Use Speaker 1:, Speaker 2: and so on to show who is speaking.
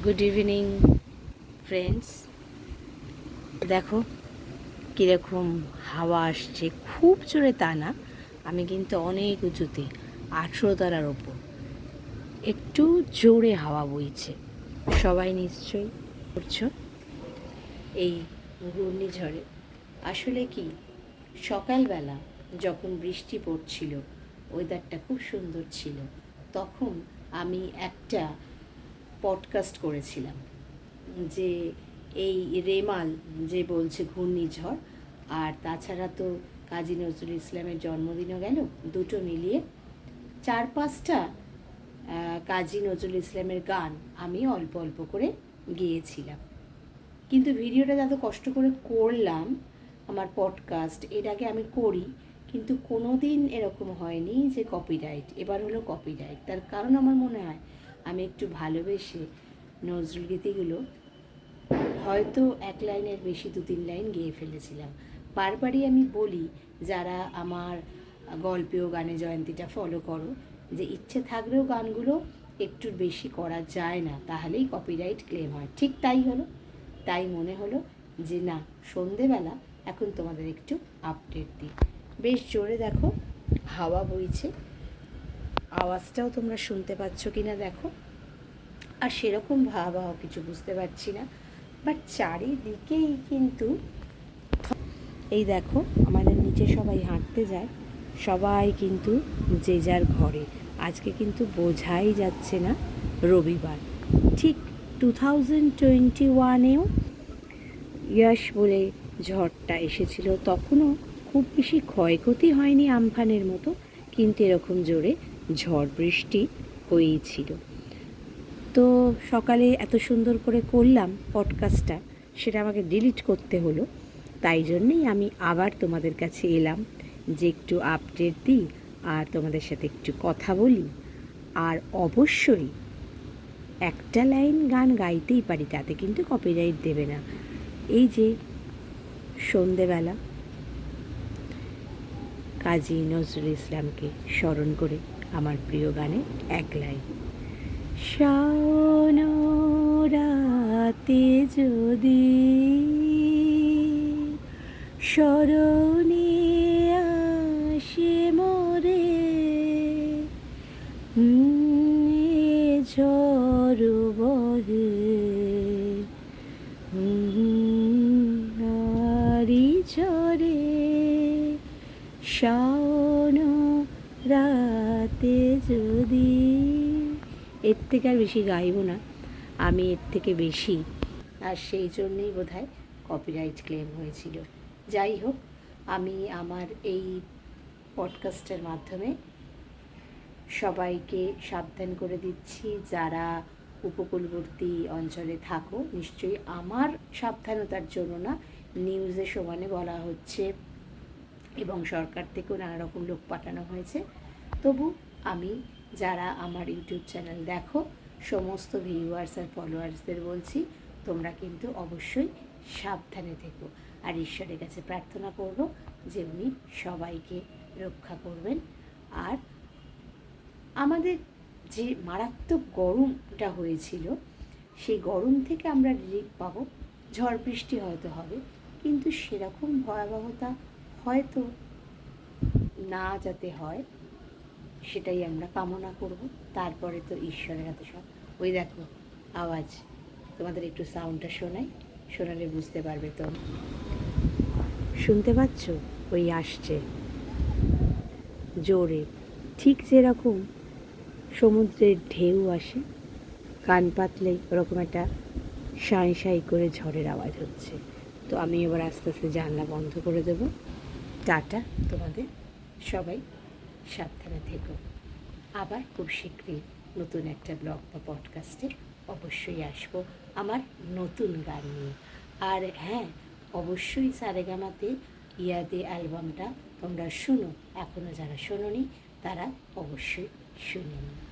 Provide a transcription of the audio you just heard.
Speaker 1: Good evening friends. দেখো কীরকম হাওয়া আসছে, খুব জোরে তা না, আমি কিন্তু অনেক উঁচুতে 18 তলার ওপর, একটু জোরে হাওয়া বইছে। সবাই নিশ্চয়ই করছো এই ঘূর্ণিঝড়ে। আসলে কি, সকালবেলা যখন বৃষ্টি পড়ছিল, ওয়েদারটা খুব সুন্দর ছিল, তখন আমি একটা পডকাস্ট করেছিলাম যে এই রেমাল যে বলছে ঘূর্ণিঝড়, আর তাছাড়া তো কাজী নজরুল ইসলামের জন্মদিনও গেল, দুটো মিলিয়ে 4-5টা কাজী নজরুল ইসলামের গান আমি অল্প অল্প করে গেয়েছিলাম। কিন্তু ভিডিওটা যত কষ্ট করে করলাম, আমার পডকাস্ট এর আগে আমি করি, কিন্তু কোনো দিন এরকম হয়নি যে কপিরাইট। এবার হলো কপিরাইট। তার কারণ আমার মনে হয় আমি একটু ভালোবেসে নজরুল গীতিগুলো হয়তো এক লাইনের বেশি 2-3 লাইন গেয়ে ফেলেছিলাম। বারবারই আমি বলি, যারা আমার গল্পেও গানে জয়ন্তীটা ফলো করো, যে ইচ্ছে থাকলেও গানগুলো একটু বেশি করা যায় না, তাহলেই কপিরাইট ক্লেম হয়। ঠিক তাই হলো। তাই মনে হলো যে না, সন্ধেবেলা এখন তোমাদের একটু আপডেট দিই। বেশ জোরে দেখো হাওয়া বইছে, আওয়াজটাও তোমরা শুনতে পাচ্ছ কি না দেখো। আর সেরকম ভাবাহ কিছু বুঝতে পারছি না, বাট চারিদিকেই কিন্তু এই দেখো, আমাদের নিচে সবাই হাঁটতে যায়, সবাই কিন্তু যে যার ঘরে। আজকে কিন্তু বোঝাই যাচ্ছে না রবিবার। ঠিক 2021-এও ইয়াশ বলে ঝড়টা এসেছিল, তখনও খুব বেশি ক্ষয়ক্ষতি হয়নি আমফানের মতো, কিন্তু এরকম জোরে ঝড় বৃষ্টি হয়েছিল। তো সকালে এত সুন্দর করে করলাম পডকাস্টটা, সেটা আমাকে ডিলিট করতে হলো। তাই জন্যেই আমি আবার তোমাদের কাছে এলাম যে একটু আপডেট দিই আর তোমাদের সাথে একটু কথা বলি। আর অবশ্যই একটা লাইন গান গাইতেই পারি, তাতে কিন্তু কপিরাইট দেবে না। এই যে সন্ধেবেলা কাজী নজরুল ইসলামকে স্মরণ করে আমার প্রিয় গানে এক লাইন। শাওন রাতে যদি স্মরণে আসে মোরে, ঝড় বহে নারী ঝরে, শাওন রাতে যদি। এর থেকে আর বেশি গাইব না আমি, এর থেকে বেশি। আর সেই জন্যেই বোধহয় কপিরাইট ক্লেম হয়েছিল। যাই হোক, আমি আমার এই পডকাস্টের মাধ্যমে সবাইকে সাবধান করে দিচ্ছি, যারা উপকূলবর্তী অঞ্চলে থাকো, নিশ্চয়ই আমার সাবধানতার জন্য না, নিউজে সমানে বলা হচ্ছে এবং সরকার থেকেও নানা রকম লোক পাঠানো হয়েছে। তবু আমি, যারা আমার ইউটিউব চ্যানেল দেখো, সমস্ত ভিউয়ার্স আর ফলোয়ার্সদের বলছি, তোমরা কিন্তু অবশ্যই সাবধানে থেকো। আর ঈশ্বরের কাছে প্রার্থনা করব যে উনি সবাইকে রক্ষা করবেন। আর আমাদের যে মারাত্মক গরমটা হয়েছিল, সেই গরম থেকে আমরা রিলিফ পাবো। ঝড় বৃষ্টি হয়তো হবে, কিন্তু সেরকম ভয়াবহতা হয়তো না যাতে হয়, সেটাই আমরা কামনা করব। তারপরে তো ঈশ্বরের হাতে সব। ওই দেখো আওয়াজ, তোমাদের একটু সাউন্ডটা শোনালে বুঝতে পারবে। তো শুনতে পাচ্ছ, ওই আসছে জোরে, ঠিক যেরকম সমুদ্রের ঢেউ আসে, কান পাতলেই ওরকম একটা সাঁই সাঁই করে ঝড়ের আওয়াজ হচ্ছে। তো আমি এবার আস্তে আস্তে জানলা বন্ধ করে দেবো। টাটা তোমাদের, সবাই সাবধানে থেকো। আবার খুব শীঘ্রই নতুন একটা ব্লগ বা পডকাস্টে অবশ্যই আসবো আমার নতুন গান নিয়ে। আর হ্যাঁ, অবশ্যই সারেগামাতে ইয়াদে অ্যালবামটা তোমরা শুনো, এখনও যারা শোনোনি তারা অবশ্যই শুনে নিও।